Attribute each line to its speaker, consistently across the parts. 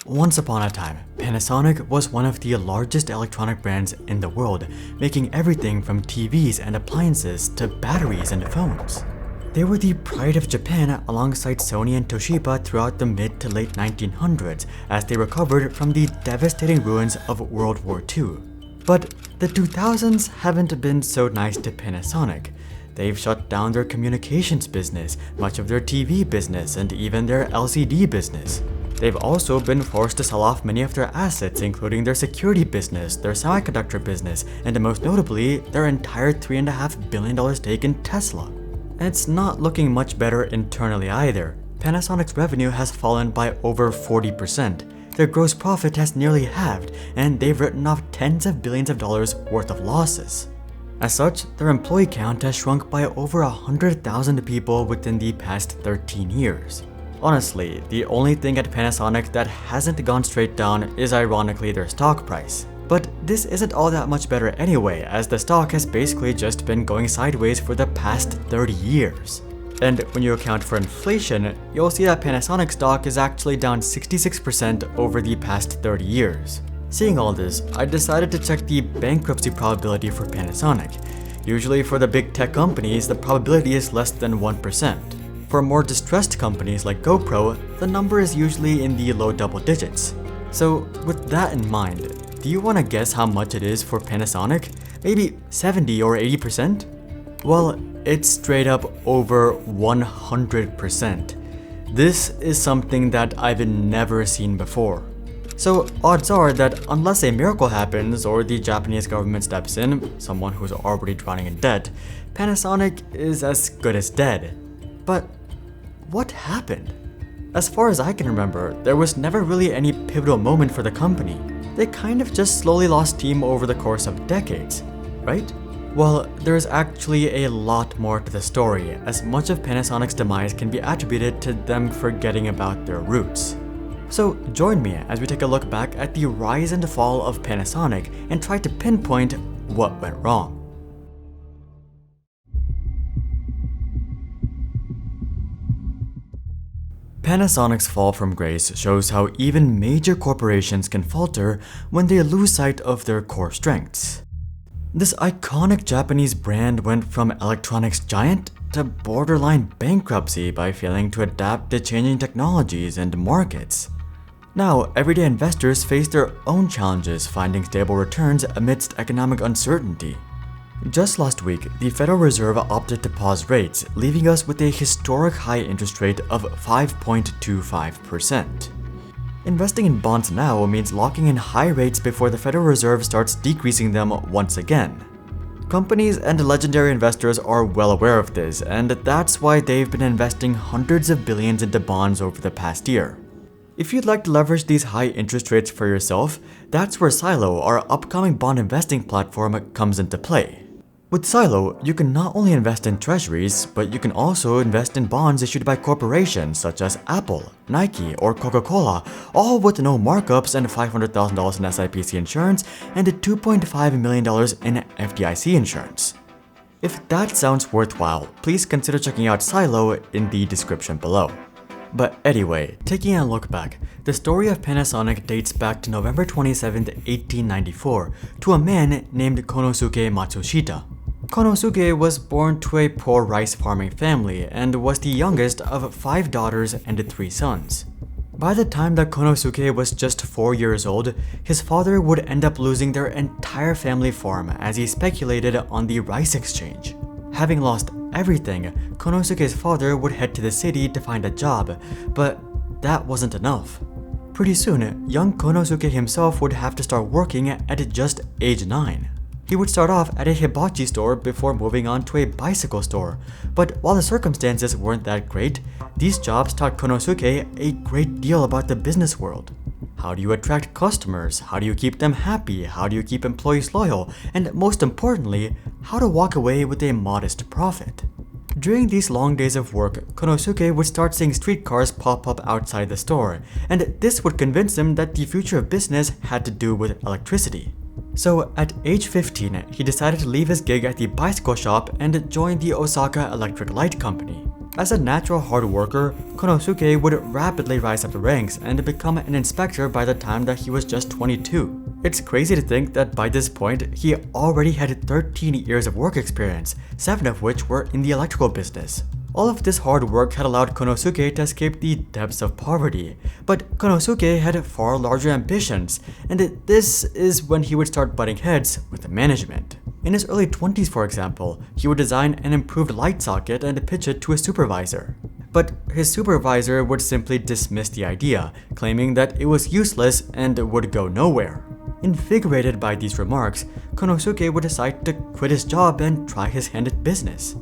Speaker 1: Once upon a time, Panasonic was one of the largest electronic brands in the world, making everything from TVs and appliances to batteries and phones. They were the pride of Japan alongside Sony and Toshiba throughout the mid to late 1900s as they recovered from the devastating ruins of World War II. But the 2000s haven't been so nice to Panasonic. They've shut down their communications business, much of their TV business, and even their LCD business. They've also been forced to sell off many of their assets, including their security business, their semiconductor business, and most notably, their entire $3.5 billion stake in Tesla. And it's not looking much better internally either. Panasonic's revenue has fallen by over 40%. Their gross profit has nearly halved, and they've written off tens of billions of dollars worth of losses. As such, their employee count has shrunk by over 100,000 people within the past 13 years. Honestly, the only thing at Panasonic that hasn't gone straight down is ironically their stock price. But this isn't all that much better anyway, as the stock has basically just been going sideways for the past 30 years. And when you account for inflation, you'll see that Panasonic stock is actually down 66% over the past 30 years. Seeing all this, I decided to check the bankruptcy probability for Panasonic. Usually for the big tech companies, the probability is less than 1%. For more distressed companies like GoPro, the number is usually in the low double digits. So with that in mind, do you want to guess how much it is for Panasonic? Maybe 70 or 80%? Well, it's straight up over 100%. This is something that I've never seen before. So odds are that unless a miracle happens or the Japanese government steps in, someone who's already drowning in debt, Panasonic is as good as dead. But what happened? As far as I can remember, there was never really any pivotal moment for the company. They kind of just slowly lost steam over the course of decades, right? Well, there's actually a lot more to the story, as much of Panasonic's demise can be attributed to them forgetting about their roots. So join me as we take a look back at the rise and fall of Panasonic and try to pinpoint what went wrong. Panasonic's fall from grace shows how even major corporations can falter when they lose sight of their core strengths. This iconic Japanese brand went from electronics giant to borderline bankruptcy by failing to adapt to changing technologies and markets. Now, everyday investors face their own challenges finding stable returns amidst economic uncertainty. Just last week, the Federal Reserve opted to pause rates, leaving us with a historic high interest rate of 5.25%. Investing in bonds now means locking in high rates before the Federal Reserve starts decreasing them once again. Companies and legendary investors are well aware of this, and that's why they've been investing hundreds of billions into bonds over the past year. If you'd like to leverage these high interest rates for yourself, that's where Silo, our upcoming bond investing platform, comes into play. With Silo, you can not only invest in treasuries, but you can also invest in bonds issued by corporations such as Apple, Nike, or Coca-Cola, all with no markups and $500,000 in SIPC insurance and $2.5 million in FDIC insurance. If that sounds worthwhile, please consider checking out Silo in the description below. But anyway, taking a look back, the story of Panasonic dates back to November 27, 1894, to a man named Konosuke Matsushita. Konosuke was born to a poor rice farming family and was the youngest of 5 daughters and 3 sons. By the time that Konosuke was just 4 years old, his father would end up losing their entire family farm as he speculated on the rice exchange. Having lost everything, Konosuke's father would head to the city to find a job, but that wasn't enough. Pretty soon, young Konosuke himself would have to start working at just age 9. He would start off at a hibachi store before moving on to a bicycle store, but while the circumstances weren't that great, these jobs taught Konosuke a great deal about the business world. How do you attract customers? How do you keep them happy? How do you keep employees loyal? And most importantly, how to walk away with a modest profit. During these long days of work, Konosuke would start seeing streetcars pop up outside the store, and this would convince him that the future of business had to do with electricity. So at age 15, he decided to leave his gig at the bicycle shop and join the Osaka Electric Light Company. As a natural hard worker, Konosuke would rapidly rise up the ranks and become an inspector by the time that he was just 22. It's crazy to think that by this point, he already had 13 years of work experience, 7 of which were in the electrical business. All of this hard work had allowed Konosuke to escape the depths of poverty, but Konosuke had far larger ambitions, and this is when he would start butting heads with the management. In his early 20s, for example, he would design an improved light socket and pitch it to his supervisor. But his supervisor would simply dismiss the idea, claiming that it was useless and would go nowhere. Invigorated by these remarks, Konosuke would decide to quit his job and try his hand at business.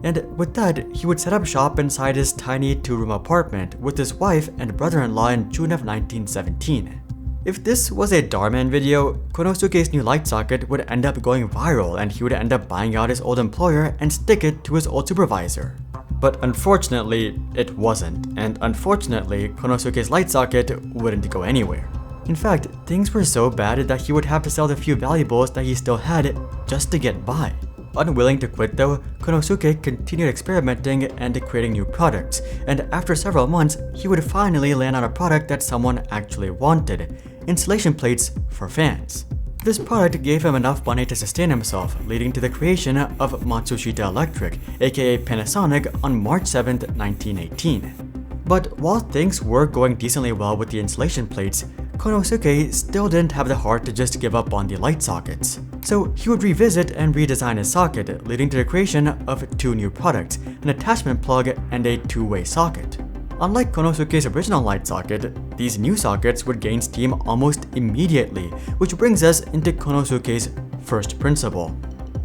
Speaker 1: And with that, he would set up shop inside his tiny 2-room apartment with his wife and brother-in-law in June of 1917. If this was a Darman video, Konosuke's new light socket would end up going viral and he would end up buying out his old employer and stick it to his old supervisor. But unfortunately, it wasn't, and unfortunately, Konosuke's light socket wouldn't go anywhere. In fact, things were so bad that he would have to sell the few valuables that he still had just to get by. Unwilling to quit though, Konosuke continued experimenting and creating new products, and after several months, he would finally land on a product that someone actually wanted: insulation plates for fans. This product gave him enough money to sustain himself, leading to the creation of Matsushita Electric, aka Panasonic, on March 7, 1918. But while things were going decently well with the insulation plates, Konosuke still didn't have the heart to just give up on the light sockets. So he would revisit and redesign his socket, leading to the creation of 2 new products, an attachment plug and a 2-way socket. Unlike Konosuke's original light socket, these new sockets would gain steam almost immediately, which brings us into Konosuke's first principle: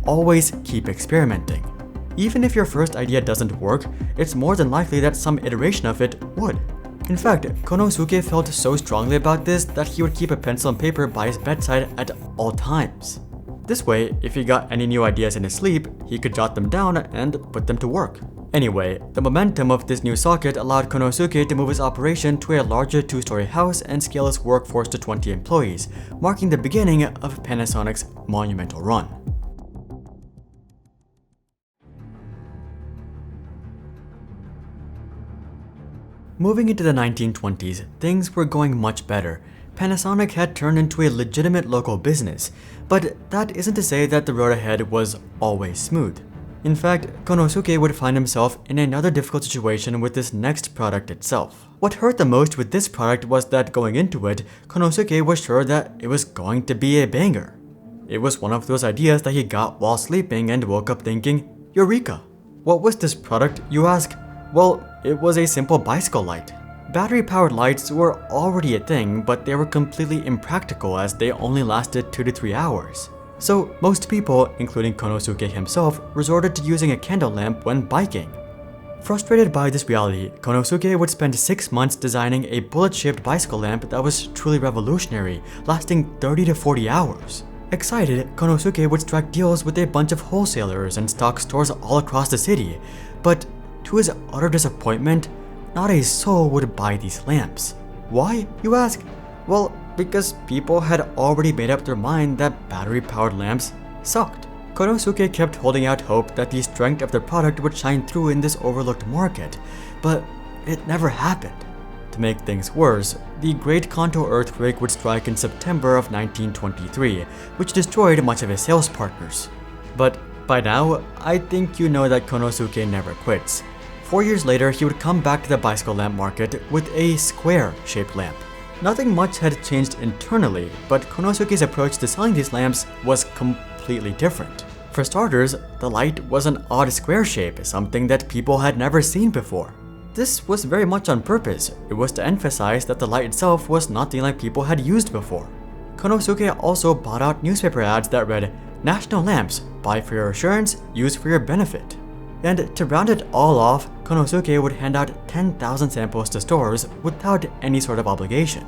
Speaker 1: always keep experimenting. Even if your first idea doesn't work, it's more than likely that some iteration of it would. In fact, Konosuke felt so strongly about this that he would keep a pencil and paper by his bedside at all times. This way, if he got any new ideas in his sleep, he could jot them down and put them to work. Anyway, the momentum of this new socket allowed Konosuke to move his operation to a larger 2-story house and scale his workforce to 20 employees, marking the beginning of Panasonic's monumental run. Moving into the 1920s, things were going much better. Panasonic had turned into a legitimate local business, but that isn't to say that the road ahead was always smooth. In fact, Konosuke would find himself in another difficult situation with this next product itself. What hurt the most with this product was that going into it, Konosuke was sure that it was going to be a banger. It was one of those ideas that he got while sleeping and woke up thinking, Eureka! What was this product, you ask? Well, it was a simple bicycle light. Battery-powered lights were already a thing, but they were completely impractical as they only lasted 2 to 3 hours. So most people, including Konosuke himself, resorted to using a candle lamp when biking. Frustrated by this reality, Konosuke would spend 6 months designing a bullet-shaped bicycle lamp that was truly revolutionary, lasting 30 to 40 hours. Excited, Konosuke would strike deals with a bunch of wholesalers and stock stores all across the city, but to his utter disappointment, not a soul would buy these lamps. Why, you ask? Well, because people had already made up their mind that battery-powered lamps sucked. Konosuke kept holding out hope that the strength of their product would shine through in this overlooked market, but it never happened. To make things worse, the Great Kanto earthquake would strike in September of 1923, which destroyed much of his sales partners. But by now, I think you know that Konosuke never quits. 4 years later, he would come back to the bicycle lamp market with a square-shaped lamp. Nothing much had changed internally, but Konosuke's approach to selling these lamps was completely different. For starters, the light was an odd square shape, something that people had never seen before. This was very much on purpose. It was to emphasize that the light itself was nothing like people had used before. Konosuke also bought out newspaper ads that read, "National lamps, buy for your assurance, use for your benefit." And to round it all off, Konosuke would hand out 10,000 samples to stores without any sort of obligation.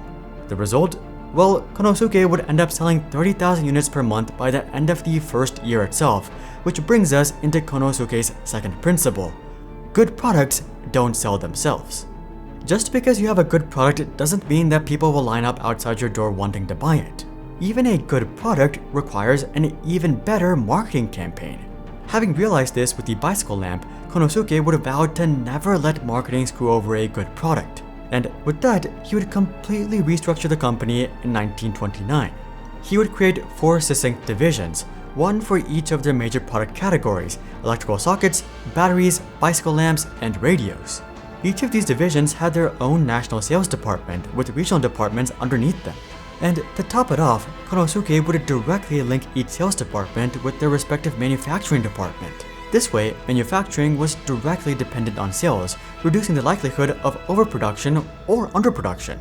Speaker 1: The result? Well, Konosuke would end up selling 30,000 units per month by the end of the first year itself, which brings us into Konosuke's second principle. Good products don't sell themselves. Just because you have a good product doesn't mean that people will line up outside your door wanting to buy it. Even a good product requires an even better marketing campaign. Having realized this with the bicycle lamp, Konosuke would have vowed to never let marketing screw over a good product. And with that, he would completely restructure the company in 1929. He would create 4 succinct divisions, one for each of their major product categories: electrical sockets, batteries, bicycle lamps, and radios. Each of these divisions had their own national sales department with regional departments underneath them. And to top it off, Konosuke would directly link each sales department with their respective manufacturing department. This way, manufacturing was directly dependent on sales, reducing the likelihood of overproduction or underproduction.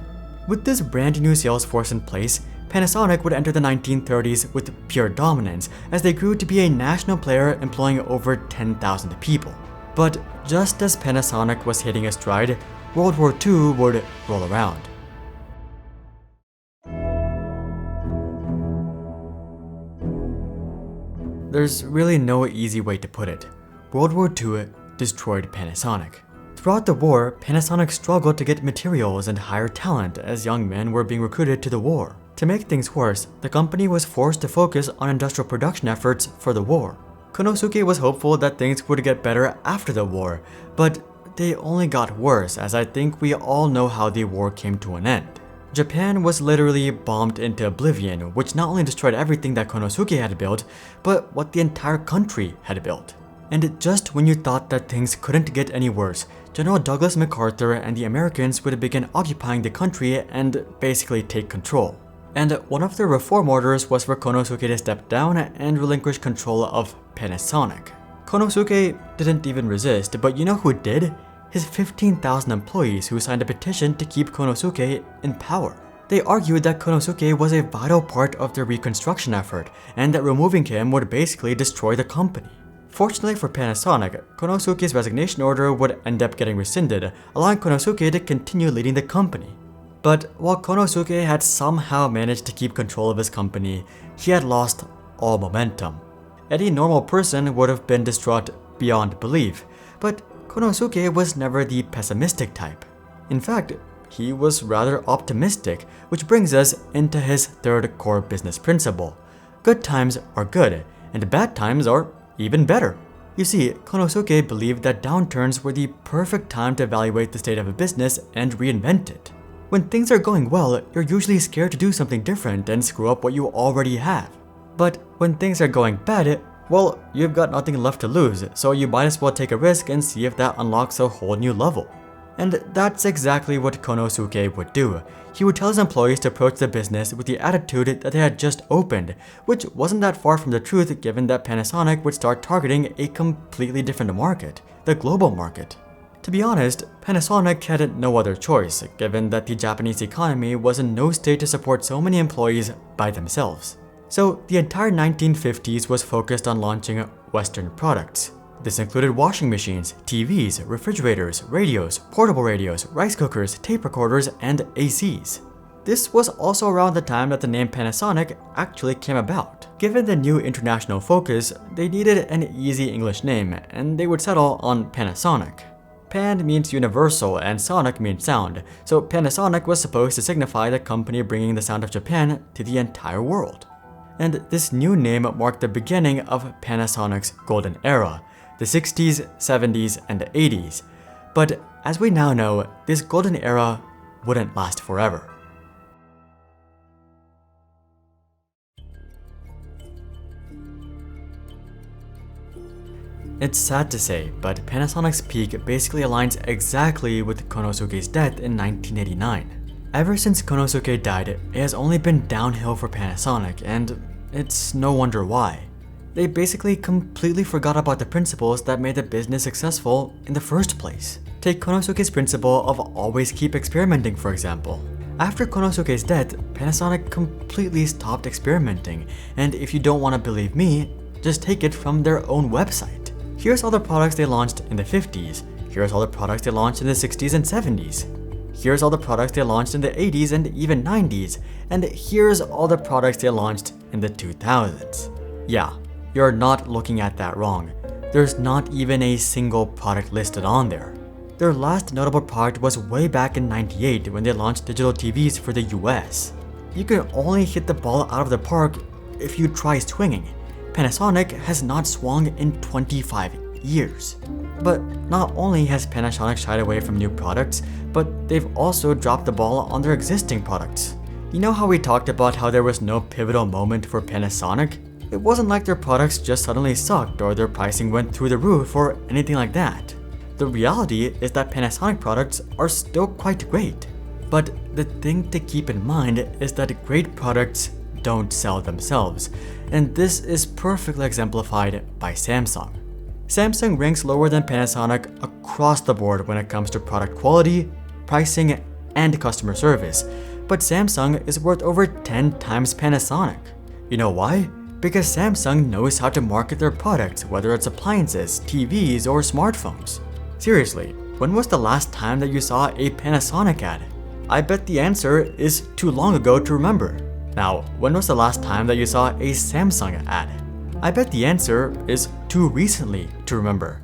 Speaker 1: With this brand new sales force in place, Panasonic would enter the 1930s with pure dominance as they grew to be a national player employing over 10,000 people. But just as Panasonic was hitting a stride, World War II would roll around. There's really no easy way to put it. World War II destroyed Panasonic. Throughout the war, Panasonic struggled to get materials and hire talent as young men were being recruited to the war. To make things worse, the company was forced to focus on industrial production efforts for the war. Konosuke was hopeful that things would get better after the war, but they only got worse, as I think we all know how the war came to an end. Japan was literally bombed into oblivion, which not only destroyed everything that Konosuke had built, but what the entire country had built. And just when you thought that things couldn't get any worse, General Douglas MacArthur and the Americans would begin occupying the country and basically take control. And one of their reform orders was for Konosuke to step down and relinquish control of Panasonic. Konosuke didn't even resist, but you know who did? His 15,000 employees who signed a petition to keep Konosuke in power. They argued that Konosuke was a vital part of their reconstruction effort, and that removing him would basically destroy the company. Fortunately for Panasonic, Konosuke's resignation order would end up getting rescinded, allowing Konosuke to continue leading the company. But while Konosuke had somehow managed to keep control of his company, he had lost all momentum. Any normal person would have been distraught beyond belief, but Konosuke was never the pessimistic type. In fact, he was rather optimistic, which brings us into his third core business principle. Good times are good, and bad times are even better. You see, Konosuke believed that downturns were the perfect time to evaluate the state of a business and reinvent it. When things are going well, you're usually scared to do something different and screw up what you already have. But when things are going bad, well, you've got nothing left to lose, so you might as well take a risk and see if that unlocks a whole new level. And that's exactly what Konosuke would do. He would tell his employees to approach the business with the attitude that they had just opened, which wasn't that far from the truth given that Panasonic would start targeting a completely different market, the global market. To be honest, Panasonic had no other choice, given that the Japanese economy was in no state to support so many employees by themselves. So the entire 1950s was focused on launching Western products. This included washing machines, TVs, refrigerators, radios, portable radios, rice cookers, tape recorders, and ACs. This was also around the time that the name Panasonic actually came about. Given the new international focus, they needed an easy English name, and they would settle on Panasonic. Pan means universal and Sonic means sound, so Panasonic was supposed to signify the company bringing the sound of Japan to the entire world. And this new name marked the beginning of Panasonic's golden era, the 60s, 70s, and 80s. But as we now know, this golden era wouldn't last forever. It's sad to say, but Panasonic's peak basically aligns exactly with Konosuke's death in 1989. Ever since Konosuke died, it has only been downhill for Panasonic, and it's no wonder why. They basically completely forgot about the principles that made the business successful in the first place. Take Konosuke's principle of always keep experimenting, for example. After Konosuke's death, Panasonic completely stopped experimenting, and if you don't want to believe me, just take it from their own website. Here's all the products they launched in the 50s, here's all the products they launched in the 60s and 70s, here's all the products they launched in the 80s and even 90s, and here's all the products they launched in the 2000s. Yeah, you're not looking at that wrong. There's not even a single product listed on there. Their last notable product was way back in '98 when they launched digital TVs for the US. You can only hit the ball out of the park if you try swinging. Panasonic has not swung in 25 years. But not only has Panasonic shied away from new products, but they've also dropped the ball on their existing products. You know how we talked about how there was no pivotal moment for Panasonic? It wasn't like their products just suddenly sucked or their pricing went through the roof or anything like that. The reality is that Panasonic products are still quite great. But the thing to keep in mind is that great products don't sell themselves, and this is perfectly exemplified by Samsung. Samsung ranks lower than Panasonic across the board when it comes to product quality, pricing, and customer service, but Samsung is worth over 10 times Panasonic. You know why? Because Samsung knows how to market their products, whether it's appliances, TVs, or smartphones. Seriously, when was the last time that you saw a Panasonic ad? I bet the answer is too long ago to remember. Now, when was the last time that you saw a Samsung ad? I bet the answer is too recently to remember.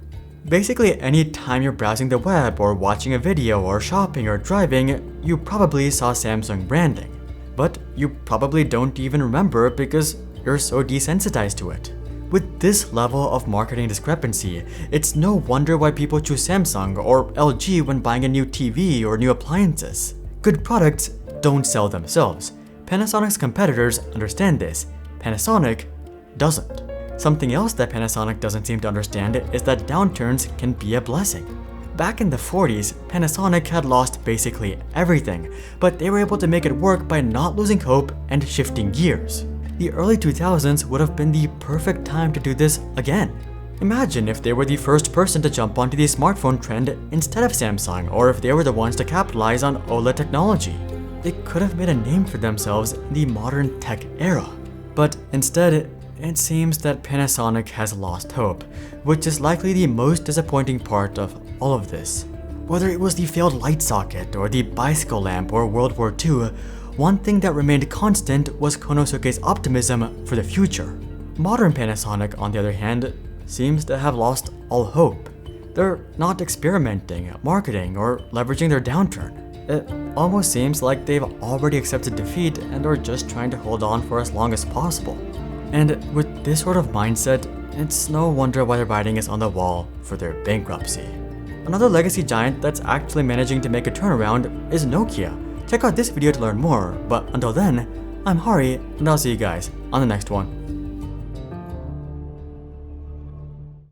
Speaker 1: Basically, any time you're browsing the web or watching a video or shopping or driving, you probably saw Samsung branding. But you probably don't even remember because you're so desensitized to it. With this level of marketing discrepancy, it's no wonder why people choose Samsung or LG when buying a new TV or new appliances. Good products don't sell themselves. Panasonic's competitors understand this. Panasonic doesn't. Something else that Panasonic doesn't seem to understand is that downturns can be a blessing. Back in the 40s, Panasonic had lost basically everything, but they were able to make it work by not losing hope and shifting gears. The early 2000s would have been the perfect time to do this again. Imagine if they were the first person to jump onto the smartphone trend instead of Samsung, or if they were the ones to capitalize on OLED technology. They could have made a name for themselves in the modern tech era. But instead, it seems that Panasonic has lost hope, which is likely the most disappointing part of all of this. Whether it was the failed light socket or the bicycle lamp or World War II, one thing that remained constant was Konosuke's optimism for the future. Modern Panasonic, on the other hand, seems to have lost all hope. They're not experimenting, marketing, or leveraging their downturn. It almost seems like they've already accepted defeat and are just trying to hold on for as long as possible. And with this sort of mindset, it's no wonder why the writing is on the wall for their bankruptcy. Another legacy giant that's actually managing to make a turnaround is Nokia. Check out this video to learn more, but until then, I'm Hari, and I'll see you guys on the next one.